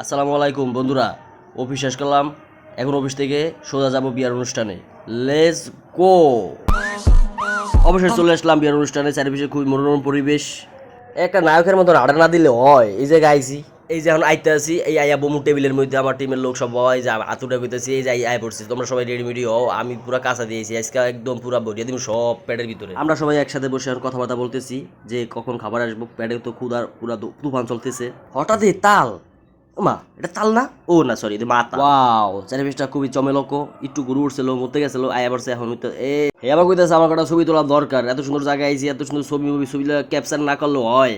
আসসালামু আলাইকুম বন্ধুরা। অফিস শেষ করলাম, এখন অফিস থেকে সোজা যাব বিয়ার অনুষ্ঠানে। Let's go. অবশ্যই চলে আসলাম বিয়ার অনুষ্ঠানে। চারিপাশে খুবই মনোরম পরিবেশ। একটা নায়কের মতো আডা না দিলে হয়। এই যে গাইছি, এই যে এখন আইতে আছি, এই আইয়া বমু টেবিলের মধ্যে আমার টিমের লোক সব হয় যে আতুটা কইতেছি, এই যে আই পড়ছি, তোমরা সবাই রেডিমেডি হও। আমি পুরা কাঁচা দিয়েছি আজকে, একদম পুরা ভরিয়ে দিব সব প্যাডের ভিতরে। আমরা সবাই একসাথে বসে এখন কথাবার্তা বলতেছি যে কখন খাবার আসবো। প্যাডে তো ক্ষুধার পুরা তুফান চলতেছে। হঠাৎ তাল, মা এটা তাল না, ও না সরি এটা মাথা। ওয়াও, চারিপাশটা খুবই চমেলক। একটু গরু উঠছিল, মরতে গেছিল, আয়া পড়ছে এখন তো হে আবার কইতেছে আমার কটা ছবি তোলা দরকার। এত সুন্দর জায়গায় আইছি, এত সুন্দর ছবি ক্যাপচার না করলেও হয়।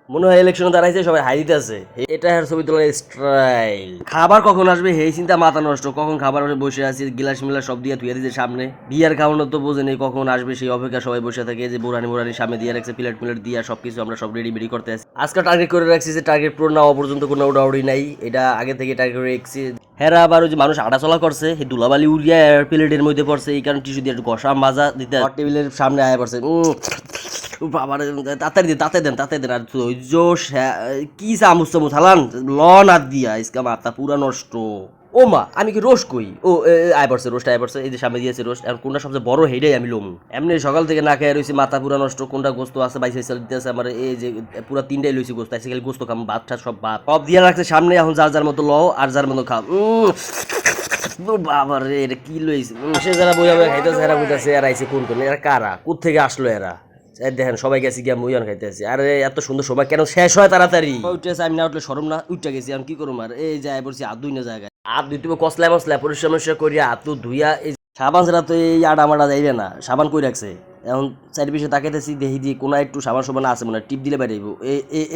মনে হয় ইলেকশনে দাঁড়াইছে, সবাই হাই দিতে আছে। এটা আর ছবি তোলার স্টাইল। খাবার কখন আসবে সেই চিন্তা মাথা নষ্ট। কখন খাবার আসবে বসে আছি, গিলাস মিলাস সব দিয়ে ধুয়ে দিচ্ছে সামনে। বিয়ার খাওয়ানো তো বোঝে নেই কখন আসবে, সেই অপেক্ষা সবাই বসে থাকে। যে বুড়ানি সামনে দিয়ে রাখছে, প্লেট দিয়া সবকিছু আমরা সব রেডি করতে আছি। আজকে টার্গেট করে রাখছি যে টার্গেট পূরণ না হওয়া পর্যন্ত কোনো উড়াউড়ি নাই। এটা আগে থেকে টার্গেট করে রাখছি। হেরা আবার ওই যে মানুষ আড়া চলা করছে, সেই ধুলাবালি উড়িয়া প্লেটের মধ্যে পড়ছে, এই কারণে টিস্যু দিয়ে একটু ঘষা মাজা দিতে টেবিলের সামনে আয়া পড়ছে। বাবার তাড়াতাড়ি দেন আর ধৈর্য কি চামচ হালান লন আর দিয়া ইসকা মাথা পুরা নষ্ট। ও মা, আমি কি রোস্ট কই? ও আয় পড়ছে, এই যে সামনে দিয়েছে রোস্ট। এখন কোনটা সবচেয়ে বড় হেডাই আমি লমু। এমনি সকাল থেকে না খেয়ে রয়েছি, মাথা পুরা নষ্ট। কোনটা গোস্ত আছে বাইসে দিতেছে আমার, এই যে পুরা তিনটাই লইছি গোস্ত। আজকে খালি গোস্ত খাম, ভাত সব দিয়ে রাখছে সামনে। এখন যার মতো লও আর যার মতো খাও। বাবা রে, এটা কি লইছে? সে যারা বই খাইতেছে, এরা বুঝতেছে এরা আইছে কোন এরা কারা, কোথা থেকে আসলো এরা? দেখেন সবাই গেছি গিয়া মুইয়ান খাইতেছি। আরে এত সুন্দর সময় কেন শেষ হয় তাড়াতাড়ি? উঠেছে, আমি না উঠলে সরম না, উঠটা গেছি। আমি কি করবো? আর এই যাই পড়ছি হাত ধুই না জায়গায়, হাত ধুইতে কসলা মশলা পরিষ্কার করিয়া হাত ধুইয়া। এই সাবান ছাড়া তো এই আডা মাডা যাইবে না। সাবান কই রাখছে? এখন চারি পিছিয়ে তাকাইতেছি, দেখি দিয়ে কোনো একটু সাবান আছে মনে হয়, টিপ দিলে বাইরে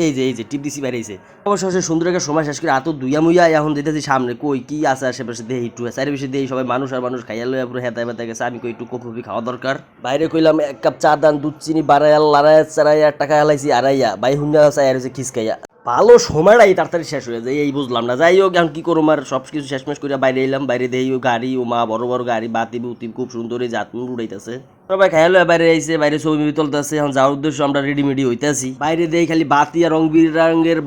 এই যে টিপ দিছি বাইরেছে। অবশ্য সুন্দর একটা সময় শেষ করে হাত ধুইয়া মুইয়া এখন যেতেছি সামনে। কই কি আছে আশেপাশে দেখি একটু। চারি পিছিয়ে দেখি সবাই মানুষ আর মানুষ খাইয়া লইয়া পুরো হেতায় বেতা গেছে। আমি কই একটু কফি খাওয়া দরকার। বাইরে কইলাম এক কাপ চা দান, দুধ চিনি বাড়াইয়া লাড়াইয়া চারাইয়া টাকা হালাইছি আড়াইয়া। বাই হুন্ডা চাই আর খিসকাইয়া। ভালো সময়টাই তাড়াতাড়ি শেষ হয়ে যায়, এই বুঝলাম না। যাই হোক, এখন কি করবো? আর সব কিছু শেষমেশ করে বাইরে এলাম। বাইরে দেখি ও গাড়ি, ও মা বড় বড় গাড়ি, বাতি বুতি খুব সুন্দর জাত উড়াইতেছে। সবাই খাইলো বাইরে আইছে, বাইরে ছবি তুলতেছে। এখন যাওয়ার উদ্দেশ্য আমরা রেডিমেডি হইতেছি। বাইরে দেখি খালি বাতি আর রং বিরঙের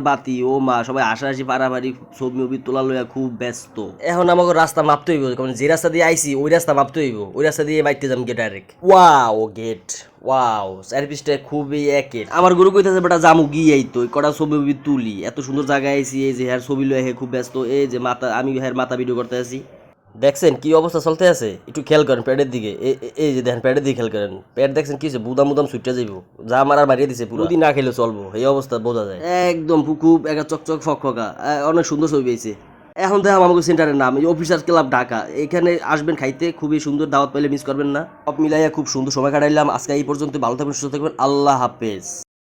বাতি। ও মা, সবাই হাসাহাসি পারাপারি ছবি তোলা লইয়া খুব ব্যস্ত। এখন আমাকে রাস্তা মাপতে হইব, কারণ যে রাস্তা দিয়ে আইছি ওই রাস্তা মাপতে হইব। ওই রাস্তা দিয়ে বাইতে যাম গিয়ে ডাইরেক্ট। ওয়াও সার্ভিসটা খুবই একের। আমার গুরু কইতেছে বেটা জামু গিয়েই তো কটা ছবি তুলি। এত সুন্দর জায়গায় আইছি, এই যে হ্যার ছবি লয়ে খুব ব্যস্ত। এই যে মাথা, আমি হ্যার মাথা ভিডিও করতে আছি। দেখছেন কি অবস্থা চলতে আছে? একটু খেয়াল করেন প্যাডের দিকে। এই যে দেখেন প্যাডের দিকে খেয়াল করেন। প্যাড দেখছেন কি বুদাম ছুটে যাইব। যা মারার মারিয়ে দিছে পুরো। না খেলে চলবো, এই অবস্থা বোঝা যায়। একদম খুব একা চকচক ফকফকা, অনেক সুন্দর ছবি পেয়েছে। এখন দেখলাম আমাকে সেন্টারের নাম অফিসার ক্লাব ঢাকা। এখানে আসবেন খাইতে, খুবই সুন্দর দাওয়াত পাইলে মিস করবেন না। সব মিলাইয়া খুব সুন্দর সময় কাটাইলাম আজকে। এই পর্যন্ত ভালো থাকবেন, সুস্থ থাকবেন, আল্লাহ হাফেজ।